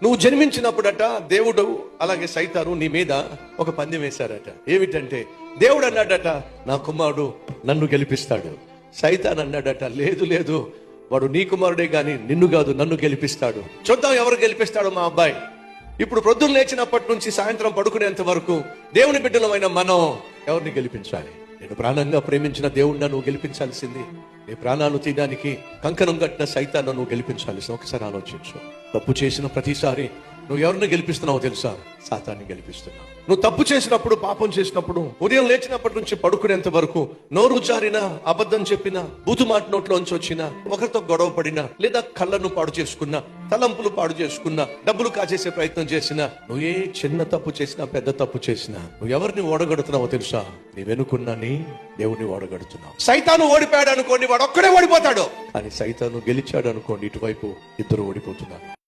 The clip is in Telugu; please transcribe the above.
నువ్వు జన్మించినప్పుడట దేవుడు అలాగే సైతాను నీ మీద ఒక పందెం వేశారట. ఏమిటంటే దేవుడు అన్నాడట, నా కుమారుడు నన్ను గెలిపిస్తాడు. సైతాన్ అన్నాడట, లేదు లేదు, వాడు నీ కుమారుడే గాని నిన్ను కాదు, నన్ను గెలిపిస్తాడు. చూద్దాం ఎవరు గెలిపిస్తాడు మా అబ్బాయి. ఇప్పుడు ప్రొద్దున లేచినప్పటి నుంచి సాయంత్రం పడుకునేంత వరకు దేవుని బిడ్డలమైన మనం ఎవరిని గెలిపించాలి? నేను ప్రాణంగా ప్రేమించిన దేవుణ్ణి నువ్వు గెలిపించాల్సింది. నీ ప్రాణాలు తీయడానికి కంకణం కట్టిన సైతాన్ని నువ్వు గెలిపించాల్సింది. ఒకసారి ఆలోచించు. తప్పు చేసిన ప్రతిసారి నువ్వు ఎవరిని గెలిపిస్తున్నావో తెలుసా? సాతాన్ని గెలిపిస్తున్నావు. నువ్వు తప్పు చేసినప్పుడు, పాపం చేసినప్పుడు, ఉదయం లేచినప్పటి నుంచి పడుకునేంత వరకు నోరు జారినా, అబద్ధం చెప్పినా, బూతు మాట నోట్లోంచి వచ్చినా, ఒకరితో గొడవ పడినా, లేదా కళ్ళను పాడు చేసుకున్నా, తలంపులు పాడు చేసుకున్నా, డబ్బులు కాజేసే ప్రయత్నం చేసినా, నువ్వు ఏ చిన్న తప్పు చేసినా, పెద్ద తప్పు చేసినా, నువ్వు ఎవరిని ఓడగడుతున్నావో తెలుసా? నీ వెనుకున్నాని దేవుడిని ఓడగడుతున్నావు. సైతాను ఓడిపోయాడు అనుకోండి, వాడు ఒక్కడే ఓడిపోతాడు. కానీ సైతాను గెలిచాడు అనుకోండి, ఇటువైపు ఇద్దరు ఓడిపోతున్నారు.